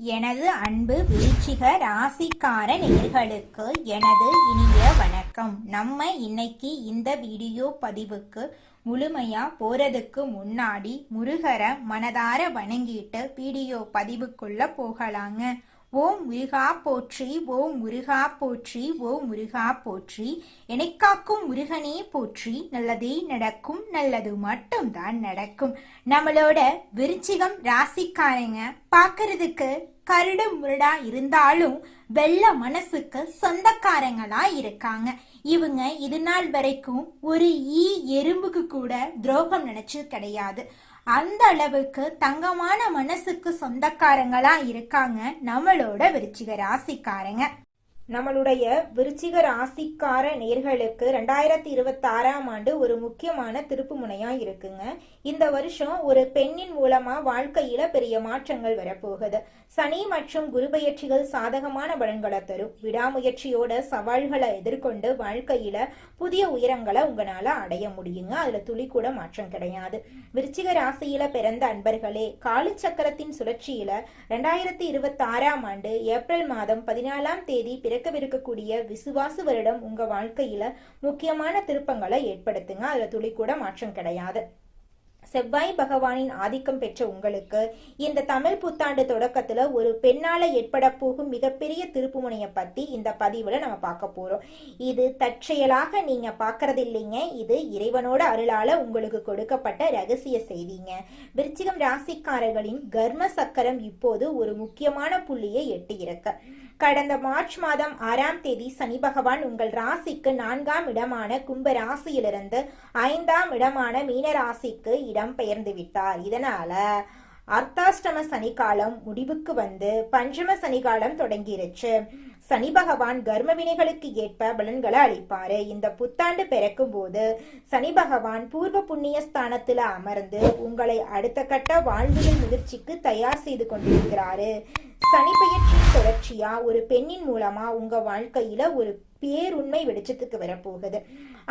எனது அன்பு விருச்சிக ராசிக்கார நேயர்களுக்கு எனது இனிய வணக்கம். நம்ம இன்னைக்கு இந்த வீடியோ பதிவுக்கு முழுமையா போறதுக்கு முன்னாடி முருகரை மனதார வணங்கிட்டு வீடியோ பதிவுக்குள்ள போகலாங்க. ஓம் முருகா போற்றி, ஓம் முருகா போற்றி, ஓம் முருகா போற்றி. எனக்காக்கும் முருகனே போற்றி. நல்லதே நடக்கும், நல்லது மட்டும்தான் நடக்கும். நம்மளோட விருச்சிகம் ராசிக்காரங்க பார்க்கறதுக்கு கருடு முருடா இருந்தாலும் வெள்ள மனசுக்கு சொந்தக்காரங்களா இருக்காங்க. இவங்க இது நாள் வரைக்கும் ஒரு எறும்புக்கு கூட துரோகம் நினைச்சது கிடையாது. அந்த அளவுக்கு தங்கமான மனசுக்கு சொந்தக்காரங்களா இருக்காங்க நம்மளோட விருச்சிக ராசிக்காரங்க. நம்மளுடைய விருச்சிக ராசிக்கார நேர்களுக்கு 2026ஆம் ஆண்டு ஒரு முக்கியமான திருப்பு முனையா இருக்குங்க. இந்த வருஷம் ஒரு பெண்ணின் மூலமா வாழ்க்கையில பெரிய மாற்றங்கள் வரப்போகுது. சனி மற்றும் குரு பெயர்ச்சிகள் சாதகமான பலன்களை தரும். விடாமுயற்சியோட சவால்களை எதிர்கொண்டு வாழ்க்கையில புதிய உயரங்களை உங்களால அடைய முடியுங்க. அதுல துளி கூட மாற்றம் கிடையாது. விருச்சிக ராசியில பிறந்த அன்பர்களே, காலச்சக்கரத்தின் சுழற்சியில 2026ஆம் ஆண்டு ஏப்ரல் மாதம் 14ஆம் தேதி பிறக்கவிருக்கக்கூடிய விசுவாசு வருடம் உங்க வாழ்க்கையில முக்கியமான திருப்பங்களை ஏற்படுத்துங்க. அதுல துளி கூட மாற்றம் கிடையாது. செவ்வாய் பகவானின் ஆதிக்கம் பெற்ற உங்களுக்கு இந்த தமிழ் புத்தாண்டு தொடக்கத்துல ஒரு பெண்ணால ஏற்பட போகும் மிகப்பெரிய திருப்புமுனையை பத்தி இந்த பதிவுல நம்ம பார்க்க போறோம். இது தற்செயலாக நீங்க பாக்குறது இல்லைங்க. இது இறைவனோட அருளால உங்களுக்கு கொடுக்கப்பட்ட ரகசிய செய்திங்க. விருச்சிகம் ராசிக்காரர்களின் கர்ம சக்கரம் இப்போது ஒரு முக்கியமான புள்ளியை எட்டி இருக்கு. கடந்த மார்ச் மாதம் 6ஆம் தேதி சனி பகவான் உங்கள் ராசிக்கு 4ஆம் இடமான கும்ப ராசியிலிருந்து 5ஆம் இடமான மீன ராசிக்கு இடம் பெயர்ந்து விட்டார். இதனால அர்த்தாஷ்டம சனிக்காலம் முடிவுக்கு வந்து பஞ்சம சனிக்காலம் தொடங்கிருச்சு. சனி பகவான் கர்ம வினைகளுக்கு ஏற்ப பலன்களை அளிப்பாரு. இந்த புத்தாண்டு பிறக்கும் போது சனி பகவான் பூர்வ புண்ணிய ஸ்தானத்துல அமர்ந்து உங்களை அடுத்த கட்ட வாழ்வியல் முயற்சிக்கு தயார் செய்து கொண்டிருக்கிறாரு. சனி பெயர்ச்சியின் தொடர்ச்சியா ஒரு பெண்ணின் மூலமா உங்க வாழ்க்கையில ஒரு பேருண்மை வெளிச்சத்துக்கு வரப்போகுது.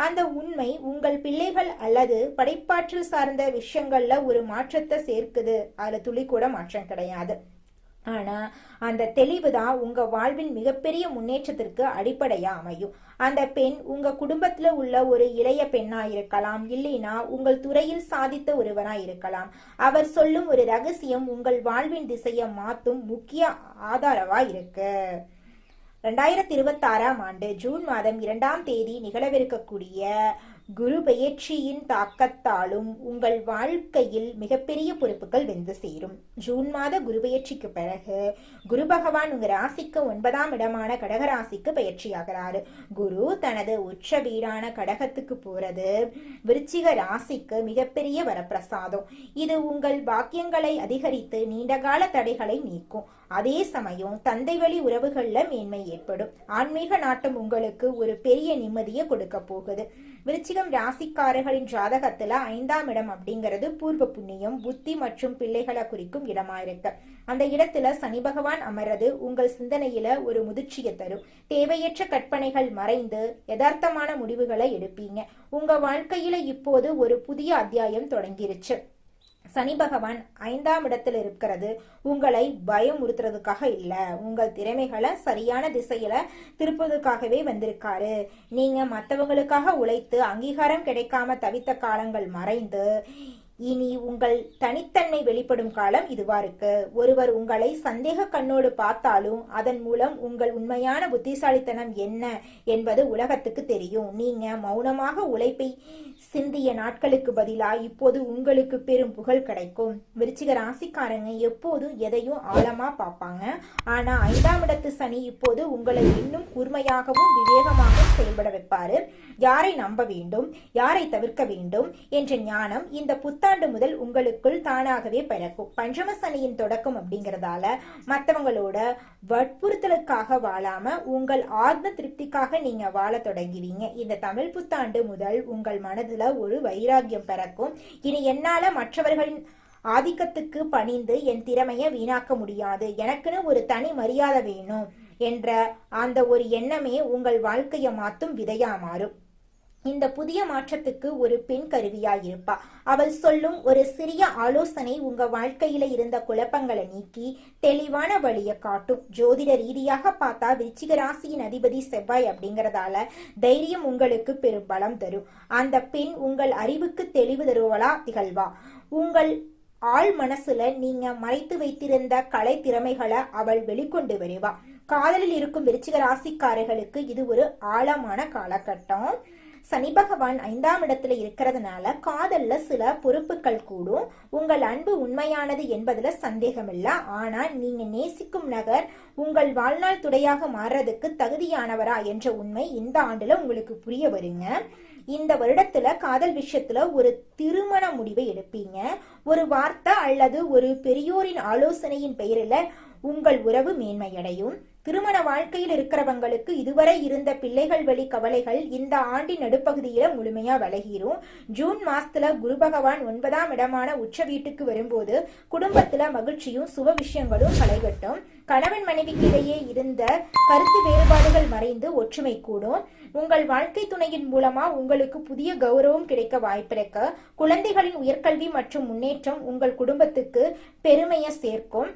அந்த உண்மை உங்கள் பிள்ளைகள் அல்லது படைப்பாற்றல் சார்ந்த விஷயங்கள்ல ஒரு மாற்றத்தை சேர்க்குது. அதுல துளி கூட மாற்றம் கிடையாது. ஆனா அந்த தெளிவுதான் உங்க வாழ்வின் மிகப்பெரிய முன்னேற்றத்திற்கு அடிப்படையா அமையும். அந்த பெண் உங்க குடும்பத்துல உள்ள ஒரு இளைய பெண்ணா இருக்கலாம், இல்லைனா உங்கள் துறையில் சாதித்த ஒருவரா இருக்கலாம். அவர் சொல்லும் ஒரு ரகசியம் உங்கள் வாழ்வின் திசையை மாத்தும் முக்கிய ஆதாரவா இருக்கு. 2026ஆம் ஆண்டு ஜூன் மாதம் 2ஆம் தேதி நிகழவிருக்கக்கூடிய குரு பெயர்ச்சியின் தாக்கத்தாலும் உங்கள் வாழ்க்கையில் மிகப்பெரிய பொறுப்புகள் வந்து சேரும். ஜூன் மாத குரு பெயர்ச்சிக்கு பிறகு குரு பகவான் உங்க ராசிக்கு 9ஆம் இடமான கடக ராசிக்கு பெயர்ச்சியாகிறாரு. குரு தனது உச்ச வீடான கடகத்துக்கு போறது விருச்சிக ராசிக்கு மிகப்பெரிய வரப்பிரசாதம். இது உங்கள் பாக்கியங்களை அதிகரித்து நீண்டகால தடைகளை நீக்கும். அதே சமயம் தந்தை வழி உறவுகள்ல மேன்மை ஏற்படும். ஆன்மீக நாட்டம் உங்களுக்கு ஒரு பெரிய நிம்மதியை கொடுக்க போகுது. விருச்சிகம் ராசிக்காரர்களின் ஜாதகத்துல 5ஆம் இடம் அப்படிங்கிறது பூர்வ புண்ணியம், புத்தி மற்றும் பிள்ளைகளை குறிக்கும் இடமா இருக்கு. அந்த இடத்துல சனி பகவான் அமர்றது உங்கள் சிந்தனையில ஒரு முதிர்ச்சியை தரும். தேவையற்ற கற்பனைகள் மறைந்து யதார்த்தமான முடிவுகளை எடுப்பீங்க. உங்க வாழ்க்கையில இப்போது ஒரு புதிய அத்தியாயம் தொடங்கிருச்சு. சனி பகவான் 5ஆம் இடத்துல இருக்கிறது உங்களை பயமுறுத்துறதுக்காக இல்ல, உங்கள் திறமைகளை சரியான திசையில திருப்பதுக்காகவே வந்திருக்காரு. நீங்க மற்றவங்களுக்காக உழைத்து அங்கீகாரம் கிடைக்காம தவித்த காலங்கள் மறைந்து இனி உங்கள் தனித்தன்மை வெளிப்படும் காலம் இதுவா இருக்கு. ஒருவர் உங்களை சந்தேக கண்ணோடு பார்த்தாலும் அதன் மூலம் உங்கள் உண்மையான புத்திசாலித்தனம் என்ன என்பது உலகத்துக்கு தெரியும். நீங்க மௌனமாக உழைப்பை சிந்திய நாட்களுக்கு பதிலா இப்போது உங்களுக்கு பெரும் புகழ் கிடைக்கும். விருச்சிக ராசிக்காரங்க எப்போதும் எதையும் ஆழமா பார்ப்பாங்க. ஆனா 5ஆம் இடத்து சனி இப்போது உங்களை இன்னும் கூர்மையாகவும் விவேகமாகவும் செயல்பட வைப்பாரு. யாரை நம்ப வேண்டும், யாரை தவிர்க்க வேண்டும் என்ற ஞானம் இந்த புத்தாண்டு முதல் உங்களுக்குள் தானாகவே பிறக்கும். பஞ்சம சனியின் தொடக்கம் அப்படிங்கறதால மற்றவங்களோட வற்புறுத்தலுக்காக வாழாம உங்கள் ஆத்ம திருப்திக்காக நீங்க வாழ தொடங்குவீங்க. இந்த தமிழ் புத்தாண்டு முதல் உங்கள் மனதுல ஒரு வைராகியம் பிறக்கும். இனி என்னால மற்றவர்களின் ஆதிக்கத்துக்கு பணிந்து என் திறமையை வீணாக்க முடியாது, எனக்குன்னு ஒரு தனி மரியாதை வேணும் என்ற அந்த ஒரு எண்ணமே உங்கள் வாழ்க்கையை மாற்றும் விதையா மாறும். இந்த புதிய மாற்றத்துக்கு ஒரு பெண் கருவியாய் இருப்பா. அவள் சொல்லும் ஒரு சிறிய ஆலோசனை உங்க வாழ்க்கையில இருந்த குழப்பங்களை நீக்கி தெளிவான வழியை காட்டும். ஜோதிட ரீதியாக பார்த்தா விருச்சிக ராசியின் அதிபதி செவ்வாய் அப்படிங்கறதால தைரியம் உங்களுக்கு பெரும் பலம் தரும். அந்த பெண் உங்கள் அறிவுக்கு தெளிவு தருவளா திகழ்வா. உங்கள் ஆள் மனசுல நீங்க மறைத்து வைத்திருந்த கலை திறமைகளை அவள் வெளிக்கொண்டு வருவா. காதலில் இருக்கும் விருச்சிக ராசிக்காரர்களுக்கு இது ஒரு ஆழமான காலகட்டம். சனி பகவான் 5ஆம் இடத்துல இருக்கிறதுனால காதல்ல சில பொறுப்புகள் கூடும். உங்கள் அன்பு உண்மையானது என்பதுல சந்தேகம் இல்ல. ஆனா நீங்க நேசிக்கும் நபர் உங்கள் வாழ்நாள் துணையாக மாறுறதுக்கு தகுதியானவரா என்ற உண்மை இந்த ஆண்டுல உங்களுக்கு புரிய வருங்க. இந்த வருடத்துல காதல் விஷயத்துல ஒரு திருமண முடிவை எடுப்பீங்க. ஒரு வார்த்தை அல்லது ஒரு பெரியோரின் ஆலோசனையின் பெயரில உங்கள் உறவு மேன்மையடையும். திருமண வாழ்க்கையில் இருக்கிறவங்களுக்கு இதுவரை இருந்த பிள்ளைகள் வழி கவலைகள் இந்த ஆண்டின் நடுப்பகுதியில முழுமையா விலகிரும். ஜூன் மாசத்துல குரு பகவான் 9ஆம் இடமான உச்ச வீட்டுக்கு வரும்போது குடும்பத்துல மகிழ்ச்சியும் சுப விஷயங்களும் களைகட்டும். கணவன் மனைவிக்கு இடையே இருந்த கருத்து வேறுபாடுகள் மறைந்து ஒற்றுமை கூடும். உங்கள் வாழ்க்கை துணையின் மூலமா உங்களுக்கு புதிய கௌரவம் கிடைக்க வாய்ப்பிருக்கு. குழந்தைகளின் உயர்கல்வி மற்றும் முன்னேற்றம் உங்கள் குடும்பத்துக்கு பெருமையை சேர்க்கும்.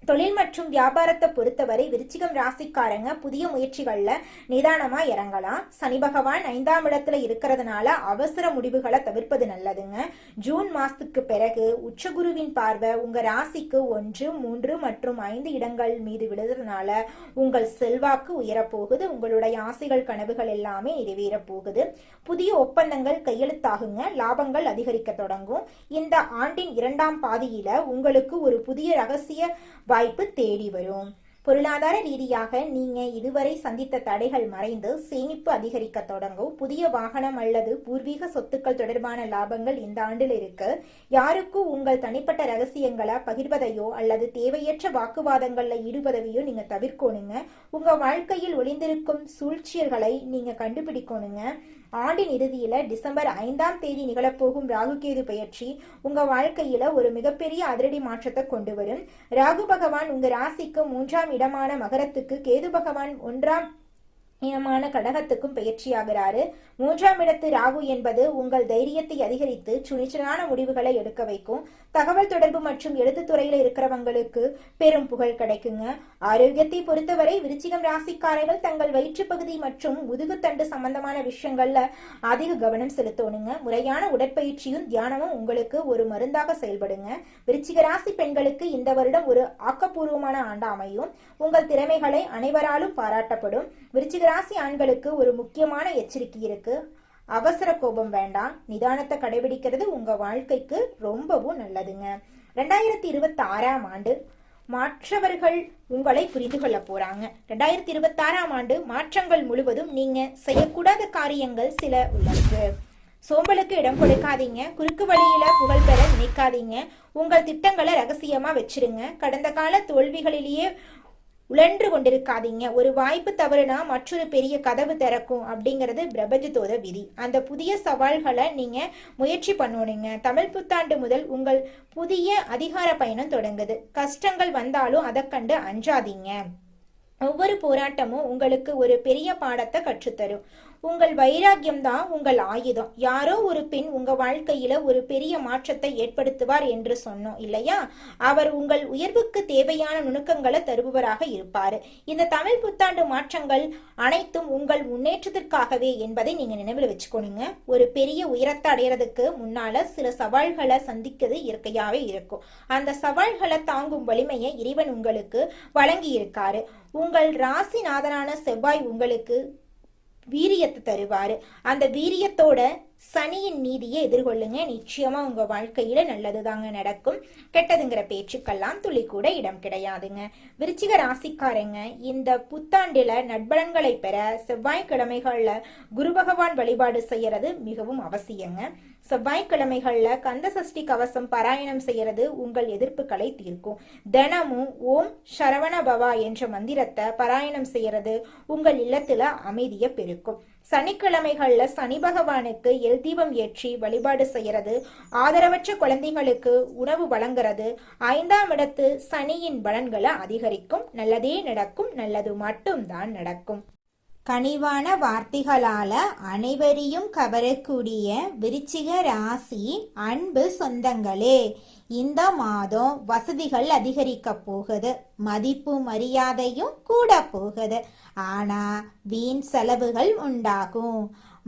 தொழில் மற்றும் வியாபாரத்தை பொறுத்தவரை விருச்சிகம் ராசிக்காரங்க புதிய முயற்சிகள்ல நிதானமா இறங்கலாம். சனி பகவான் 5ஆம் இடத்துல இருக்கிறதுனால அவசர முடிவுகளை தவிர்ப்பது நல்லதுங்க. ஜூன் மாசத்துக்கு பிறகு உச்சகுருவின் பார்வை உங்க ராசிக்கு 1, 3 மற்றும் 5 இடங்கள் மீது விழுதுறதுனால உங்கள் செல்வாக்கு உயரப்போகுது. உங்களுடைய ஆசைகள் கனவுகள் எல்லாமே நிறைவேற போகுது. புதிய ஒப்பந்தங்கள் கையெழுத்தாகுங்க. லாபங்கள் அதிகரிக்க தொடங்கும். இந்த ஆண்டின் 2ஆம் பாதியில உங்களுக்கு ஒரு புதிய ரகசிய வாய்ப்பு தேடி வரும். பொருளாதார ரீதியாக நீங்க இதுவரை சந்தித்த தடைகள் மறைந்து சேமிப்பு அதிகரிக்க தொடங்கும். புதிய வாகனம் அல்லது பூர்வீக சொத்துக்கள் தொடர்பான லாபங்கள் இந்த ஆண்டில் இருக்கு. யாருக்கும் உங்கள் தனிப்பட்ட ரகசியங்களை பகிர்வதையோ அல்லது தேவையற்ற வாக்குவாதங்கள்ல ஈடுபடுவதையோ நீங்க தவிர்க்கணுங்க. உங்க வாழ்க்கையில் ஒளிந்திருக்கும் சூழ்ச்சியல்களை நீங்க கண்டுபிடிக்கணுங்க. ஆண்டின் இறுதியில டிசம்பர் 5ஆம் தேதி நிகழப்போகும் ராகுகேது பெயர்ச்சி உங்க வாழ்க்கையில ஒரு மிகப்பெரிய அதிரடி மாற்றத்தை கொண்டு வரும். ராகு பகவான் உங்க ராசிக்கு 3ஆம் இடமான மகரத்துக்கு, கேது பகவான் 1ஆம் இடமான கடகத்துக்கும் பயிற்சியாகிறாரு. 3ஆம் இடத்து ராகு என்பது உங்கள் தைரியத்தை அதிகரித்து துணிச்சலான முடிவுகளை எடுக்க வைக்கும். தகவல் தொடர்பு மற்றும் எழுத்து துறையில இருக்கிறவங்களுக்கு பெரும் புகழ் கிடைக்குங்க. ஆரோக்கியத்தை பொறுத்தவரை விருச்சிகம் ராசிக்காரர்கள் தங்கள் வயிற்றுப்பகுதி மற்றும் முதுகுத்தண்டு சம்பந்தமான விஷயங்கள்ல அதிக கவனம் செலுத்தணுங்க. முறையான உடற்பயிற்சியும் தியானமும் உங்களுக்கு ஒரு மருந்தாக செயல்படுங்க. விருச்சிக ராசி பெண்களுக்கு இந்த வருடம் ஒரு ஆக்கப்பூர்வமான ஆண்டு அமையும். உங்கள் திறமைகளை அனைவராலும் பாராட்டப்படும். விருச்சிக ராசி ஆண்களுக்கு ஒரு முக்கியமான எச்சரிக்கை இருக்கு. அவசர கோபம் வேண்டாம். நிதானத்தை கடைபிடிக்கிறது உங்க வாழ்க்கைக்கு ரொம்பவும் நல்லதுங்க. 2026ஆம் ஆண்டு மற்றவர்கள் உங்களை புரிந்து கொள்ள போறாங்க. 2026ஆம் ஆண்டு மாற்றங்கள் முழுவதும் நீங்க செய்யக்கூடாத காரியங்கள் சில உள்ளது. சோம்பலுக்கு இடம் கொடுக்காதீங்க. குறுக்கு வழியில புகழ் பெற நினைக்காதீங்க. உங்கள் திட்டங்களை ரகசியமா வச்சிருங்க. கடந்த கால தோல்விகளிலேயே உழன்று கொண்டிருக்காதீங்க. ஒரு வாய்ப்பு தவறுனா மற்றொரு பெரிய கதவு திறக்கும் அப்படிங்கிறது பிரபஞ்சத்தோட விதி. அந்த புதிய சவால்களை நீங்க முயற்சி பண்ணணுங்க. தமிழ் புத்தாண்டு முதல் உங்கள் புதிய அதிகார பயணம் தொடங்குது. கஷ்டங்கள் வந்தாலும் அதை கண்டு அஞ்சாதீங்க. ஒவ்வொரு போராட்டமும் உங்களுக்கு ஒரு பெரிய பாடத்தை கற்றுத்தரும். உங்கள் வைராக்கியம் தான் உங்கள் ஆயுதம். யாரோ ஒரு பெண் உங்க வாழ்க்கையில ஒரு பெரிய மாற்றத்தை ஏற்படுத்துவார் என்று சொன்னோம் இல்லையா? அவர் உங்கள் உயர்வுக்கு தேவையான நுணுக்கங்களை தருபவராக இருப்பாரு. இந்த தமிழ் புத்தாண்டு மாற்றங்கள் அனைத்தும் உங்கள் முன்னேற்றத்திற்காகவே என்பதை நீங்க நினைவில் வச்சுக்கோணுங்க. ஒரு பெரிய உயரத்தை அடையிறதுக்கு முன்னால சில சவால்களை சந்திக்கிறது இயற்கையாவே இருக்கும். அந்த சவால்களை தாங்கும் வலிமையை இறைவன் உங்களுக்கு வழங்கி இருக்காரு. உங்கள் ராசிநாதனான செவ்வாய் உங்களுக்கு வீரியத்தை தருவாரு. அந்த வீரியத்தோட சனியின் நீதியை எதிர்கொள்ளுங்க. நிச்சயமா உங்க வாழ்க்கையில நல்லதுதாங்க நடக்கும். கெட்டதுங்கிற பேச்சுக்கெல்லாம் துளி கூட இடம் கிடையாதுங்க. விருச்சிக ராசிக்காரங்க இந்த புத்தாண்டில நட்பலன்களை பெற செவ்வாய்க்கிழமைகள்ல குரு பகவான் வழிபாடு செய்யறது மிகவும் அவசியங்க. செவ்வாய்க்கிழமைகள்ல கந்த சஷ்டி கவசம் பாராயணம் செய்யறது உங்கள் எதிர்ப்புகளை தீர்க்கும். தினமும் ஓம் சரவண பவா என்ற மந்திரத்தை பாராயணம் செய்யறது உங்கள் இல்லத்துல அமைதியை பெருக்கும். சனிக்கிழமைகள்ல சனி பகவானுக்கு எல் தீபம் ஏற்றி வழிபாடு செய்யறது, ஆதரவற்ற குழந்தைகளுக்கு உணவு வழங்குறது 5ஆம் இடத்து சனியின் பலன்களை அதிகரிக்கும். நல்லதே நடக்கும். நல்லது மட்டும்தான் நடக்கும். கனிவான வார்த்தைகளால அனைவரையும் கவரக்கூடிய விருச்சிக ராசி அன்பு சொந்தங்களே, இந்த மாதம் வசதிகள் அதிகரிக்க போகுது, மதிப்பு மரியாதையும் கூட போகுது. ஆனா வீண் செலவுகள் உண்டாகும்.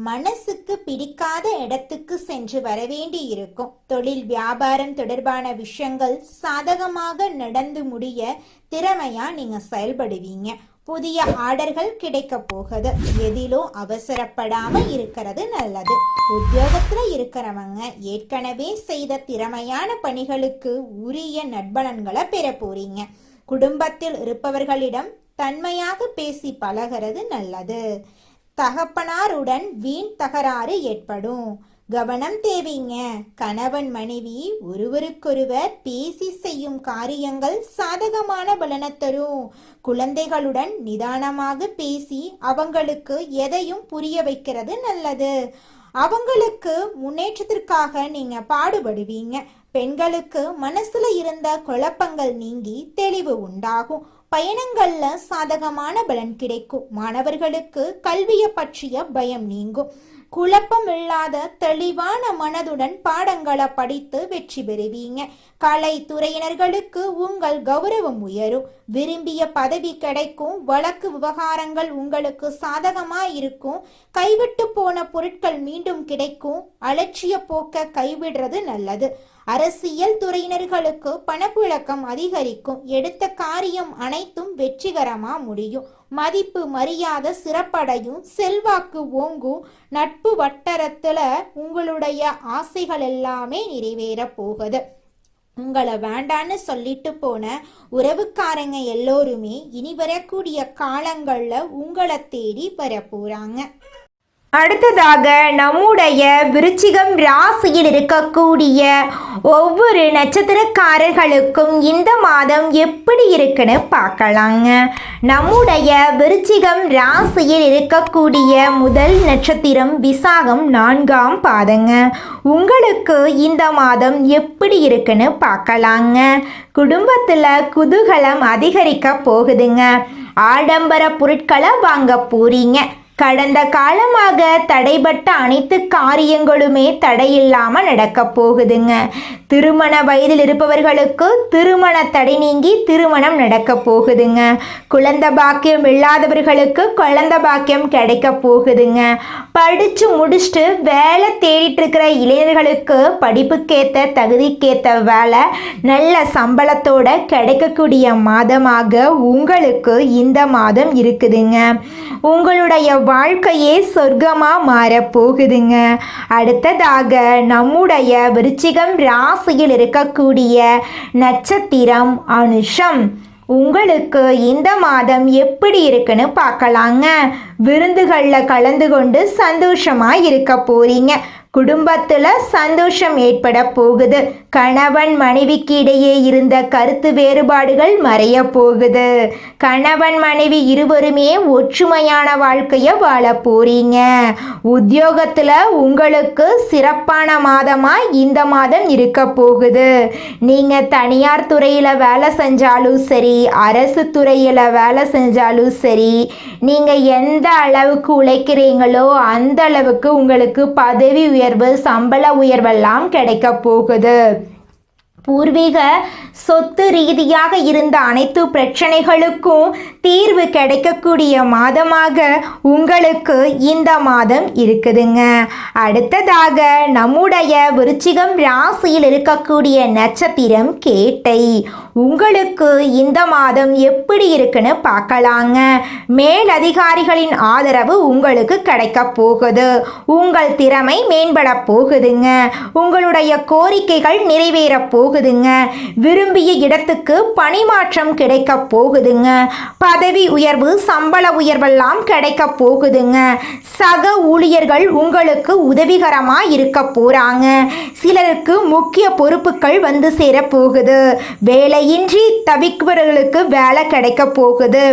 மனசுக்கு பிடிக்காத இடத்துக்கு சென்று வரவேண்டி இருக்கும். தொழில் வியாபாரம் தொடர்பான விஷயங்கள் சாதகமாக நடந்து முடிய திறமையா நீங்க செயல்படுவீங்க. புதிய ஆர்டர்கள் கிடைக்க போகுது. எதிலும் அவசரப்படாம இருக்கிறது நல்லது. உத்தியோகத்துல இருக்கிறவங்க ஏற்கனவே செய்த திறமையான பணிகளுக்கு உரிய நற்பலன்களை பெற போறீங்க. குடும்பத்தில் இருப்பவர்களிடம் தன்மையாக பேசி பழகிறது நல்லது. தகப்பனாருடன் வீண் தகராறு ஏற்படும், கவனம் தேவைங்க. கணவன் மனைவி ஒருவருக்கொருவர் பேசி செய்யும் காரியங்கள் சாதகமான பலனை தரும். குழந்தைகளுடன் நிதானமாக பேசி அவங்களுக்கு எதையும் புரிய வைக்கிறது நல்லது. அவங்களுக்கு முன்னேற்றத்திற்காக நீங்க பாடுபடுவீங்க. பெண்களுக்கு மனசுல இருந்த குழப்பங்கள் நீங்கி தெளிவு உண்டாகும். பயணங்கள்ல சாதகமான பலன் கிடைக்கும். மாணவர்களுக்கு கல்வியை பற்றிய பயம் நீங்கும். குழப்பம் இல்லாத தெளிவான மனதுடன் பாடங்களை படித்து வெற்றி பெறுவீங்க. கலைத்துறையினர்களுக்கு உங்கள் கௌரவம் உயரும். விரும்பிய பதவி கிடைக்கும். வழக்கு விவகாரங்கள் உங்களுக்கு சாதகமா இருக்கும். கைவிட்டு போன பொருட்கள் மீண்டும் கிடைக்கும். அலட்சிய போக்க கைவிடுறது நல்லது. அரசியல் துறையினர்களுக்கு பணப்புழக்கம் அதிகரிக்கும். எடுத்த காரியம் அனைத்தும் வெற்றிகரமா முடியும். மதிப்பு மரியாதை சிறப்படையும். செல்வாக்கு ஓங்கும். நட்பு வட்டாரத்துல உங்களுடைய ஆசைகள் எல்லாமே நிறைவேற போகுது. உங்களை வேண்டான்னு சொல்லிட்டு போன உறவுக்காரங்க எல்லோருமே இனி வரக்கூடிய காலங்கள்ல உங்களை தேடி வர போறாங்க. அடுத்ததாக நம்முடைய விருச்சிகம் ராசியில் இருக்கக்கூடிய ஒவ்வொரு நட்சத்திரக்காரர்களுக்கும் இந்த மாதம் எப்படி இருக்குன்னு பார்க்கலாங்க. நம்முடைய விருச்சிகம் ராசியில் இருக்கக்கூடிய முதல் நட்சத்திரம் விசாகம் 4ஆம் பாதங்க. உங்களுக்கு இந்த மாதம் எப்படி இருக்குன்னு பார்க்கலாங்க. குடும்பத்தில் குதூகலம் அதிகரிக்க போகுதுங்க. ஆடம்பர பொருட்களை வாங்க போறீங்க. கடந்த காலமாக தடைபட்ட அனைத்து காரியங்களுமே தடையில்லாமல் நடக்க போகுதுங்க. திருமண வயதில் இருப்பவர்களுக்கு திருமண தடை நீங்கி திருமணம் நடக்க போகுதுங்க. குழந்தை பாக்கியம் இல்லாதவர்களுக்கு குழந்தை பாக்கியம் கிடைக்க போகுதுங்க. படித்து முடிச்சுட்டு வேலை தேடிட்டு இருக்கிற இளைஞர்களுக்கு படிப்புக்கேற்ற தகுதிக்கேற்ற வேலை நல்ல சம்பளத்தோட கிடைக்கக்கூடிய மாதமாக உங்களுக்கு இந்த மாதம் இருக்குதுங்க. உங்களுடைய வாழ்க்கையே சொர்க்கமா மாறப்போகுதுங்க. அடுத்ததாக நம்முடைய விருச்சிகம் ராசியில் இருக்கக்கூடிய நட்சத்திரம் அனுஷம். உங்களுக்கு இந்த மாதம் எப்படி இருக்குன்னு பார்க்கலாங்க. விருந்துகளில் கலந்து கொண்டு சந்தோஷமா இருக்க போறீங்க. குடும்பத்தில் சந்தோஷம் ஏற்பட போகுது. கணவன் மனைவிக்கு இடையே இருந்த கருத்து வேறுபாடுகள் மறைய போகுது. கணவன் மனைவி இருவருமே ஒற்றுமையான வாழ்க்கையை வாழ போறீங்க. உத்தியோகத்தில் உங்களுக்கு சிறப்பான மாதமாக இந்த மாதம் இருக்க போகுது. நீங்கள் தனியார் துறையில் வேலை செஞ்சாலும் சரி, அரசு துறையில் வேலை செஞ்சாலும் சரி, நீங்கள் எந்த அளவுக்கு உழைக்கிறீங்களோ அந்த அளவுக்கு உங்களுக்கு பதவி உயர்வு, சம்பள உயர்வெல்லாம் கிடைக்க போகுது. பூர்வீக சொத்து ரீதியாக இருந்த அனைத்து பிரச்சனைகளுக்கும் தீர்வு கிடைக்கக்கூடிய மாதமாக உங்களுக்கு இந்த மாதம் இருக்குதுங்க. அடுத்ததாக நம்முடைய விருச்சிகம் ராசியில் இருக்கக்கூடிய நட்சத்திரம் கேட்டை. உங்களுக்கு இந்த மாதம் எப்படி இருக்குன்னு பார்க்கலாங்க. மேலதிகாரிகளின் ஆதரவு உங்களுக்கு கிடைக்க போகுது. உங்கள் திறமை மேம்பட போகுதுங்க. உங்களுடைய கோரிக்கைகள் நிறைவேற போகுதுங்க. விரும்பிய இடத்துக்கு பணிமாற்றம் கிடைக்க போகுதுங்க. பதவி உயர்வு, சம்பள உயர்வெல்லாம் கிடைக்க போகுதுங்க. சக ஊழியர்கள் உங்களுக்கு உதவிகரமா இருக்க போறாங்க. சிலருக்கு முக்கிய பொறுப்புகள் வந்து சேர போகுது. வேலை வேலையின்றி தவிப்பவர்களுக்கு வேலை கிடைக்க போகுது,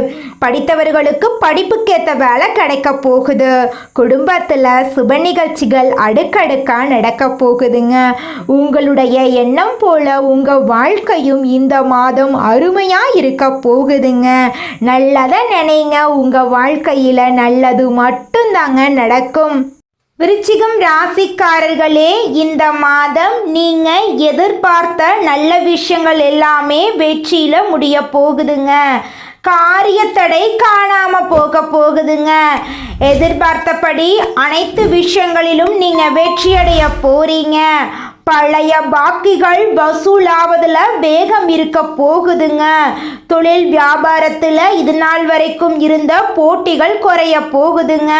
படித்தவர்களுக்கு படிப்புக்கேற்ற வேலை கிடைக்க போகுது, குடும்பத்தில் சுப நிகழ்ச்சிகள் அடுக்கடுக்காக நடக்க போகுதுங்க. உங்களுடைய எண்ணம் போல உங்கள் வாழ்க்கையும் இந்த மாதம் அருமையாக இருக்க போகுதுங்க. நல்லதை நினைங்க, உங்கள் வாழ்க்கையில் நல்லது மட்டும்தாங்க நடக்கும். விருச்சிகம் ராசிக்காரர்களே, இந்த மாதம் நீங்க எதிர்பார்த்த நல்ல விஷயங்கள் எல்லாமே வெற்றியில முடிய போகுதுங்க. காரிய தடை காணாம போக போகுதுங்க. எதிர்பார்த்தபடி அனைத்து விஷயங்களிலும் நீங்க வெற்றியடைய போறீங்க. பழைய பாக்கிகள் வசூலாவதுல வேகம் இருக்க போகுதுங்க. தொழில் வியாபாரத்தில் இது நாள் வரைக்கும் இருந்த போட்டிகள் குறைய போகுதுங்க.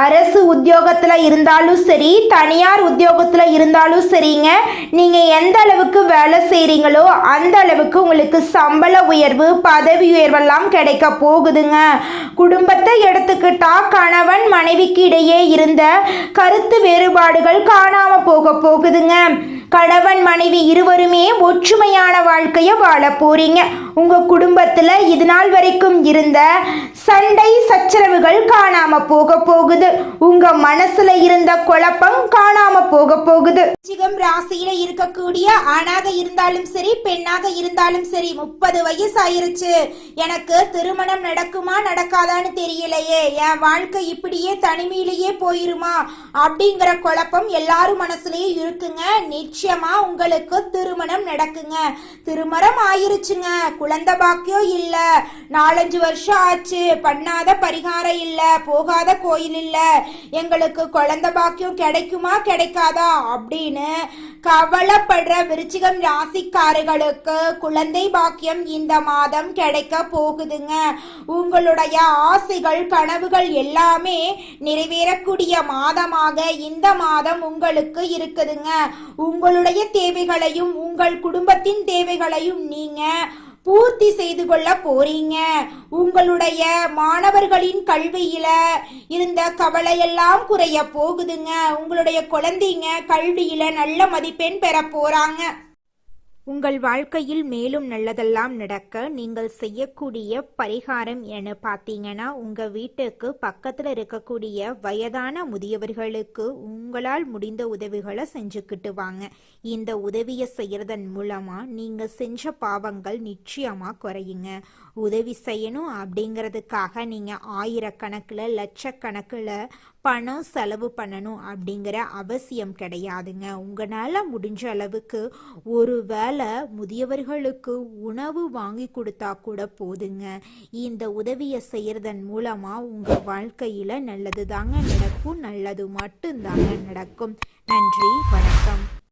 அரசு உத்தியோகத்தில் இருந்தாலும் சரி, தனியார் உத்தியோகத்தில் இருந்தாலும் சரிங்க, நீங்கள் எந்த அளவுக்கு வேலை செய்கிறீங்களோ அந்த அளவுக்கு உங்களுக்கு சம்பள உயர்வு, பதவி உயர்வெல்லாம் கிடைக்க போகுதுங்க. குடும்பத்தை எடுத்துக்கிட்டா கணவன் மனைவிக்கு இடையே இருந்த கருத்து வேறுபாடுகள் காணாமல் போக போகுதுங்க. கணவன் மனைவி இருவருமே ஒற்றுமையான வாழ்க்கையை வாழ போறீங்க. உங்க குடும்பத்துல இது நாள் வரைக்கும் இருந்த சண்டை சச்சரவுகள் காணாம போக போகுது. உங்க மனசுல இருந்த குழப்பம் காணாம போக போகுது. விருச்சிகம் ராசியில இருக்கக்கூடிய ஆணாக இருந்தாலும் சரி, பெண்ணாக இருந்தாலும் சரி, 30 வயசு ஆயிருச்சு, எனக்கு திருமணம் நடக்குமா நடக்காதான்னு தெரியலையே, என் வாழ்க்கை இப்படியே தனிமையிலேயே போயிருமா அப்படிங்கிற குழப்பம் எல்லாரும் மனசுலயே இருக்குங்க. நிச்சயமா உங்களுக்கு திருமணம் நடக்குங்க. திருமணம் ஆயிருச்சுங்க, குழந்தை பாக்கியம் இல்ல, 4-5 வருஷம் ஆச்சு, பண்ணாத பரிகாரம் இல்ல, போகாத கோயில் இல்ல, எங்களுக்கு குழந்தை பாக்கியம் கிடைக்குமா கிடைக்காதா அப்படின்னு கவலைப்படுற விருச்சிகம் ராசிக்காரர்களுக்கு குழந்தை பாக்கியம் இந்த மாதம் கிடைக்க போகுதுங்க. உங்களுடைய ஆசைகள் கனவுகள் எல்லாமே நிறைவேறக்கூடிய மாதமாக இந்த மாதம் உங்களுக்கு இருக்குதுங்க. உங்களுடைய தேவைகளையும் உங்கள் குடும்பத்தின் தேவைகளையும் நீங்க பூர்த்தி செய்து கொள்ள போறீங்க. உங்களுடைய மாணவர்களின் கல்வியில இருந்த கவலையெல்லாம் குறைய போகுதுங்க. உங்களுடைய குழந்தைங்க கல்வியில நல்ல மதிப்பெண் பெற போறாங்க. உங்கள் வாழ்க்கையில் மேலும் நல்லதெல்லாம் நடக்க நீங்கள் செய்யக்கூடிய பரிகாரம் என பார்த்தீங்கன்னா, உங்கள் வீட்டுக்கு பக்கத்தில் இருக்கக்கூடிய வயதான முதியவர்களுக்கு உங்களால் முடிந்த உதவிகளை செஞ்சுக்கிட்டு வாங்க. இந்த உதவியை செய்கிறதன் மூலமாக நீங்கள் செஞ்ச பாவங்கள் நிச்சயமாக குறையுங்க. உதவி செய்யணும் அப்படிங்கிறதுக்காக நீங்கள் ஆயிரக்கணக்கில் லட்சக்கணக்கில் பணம் செலவு பண்ணணும் அப்படிங்கிற அவசியம் கிடையாதுங்க. உங்களால் முடிஞ்ச அளவுக்கு ஒரு வேளை முதியவர்களுக்கு உணவு வாங்கி கொடுத்தா கூட போதுங்க. இந்த உதவியை செய்கிறதன் மூலமாக உங்கள் வாழ்க்கையில் நல்லது தாங்க நடக்கும், நல்லது மட்டும்தாங்க நடக்கும். நன்றி, வணக்கம்.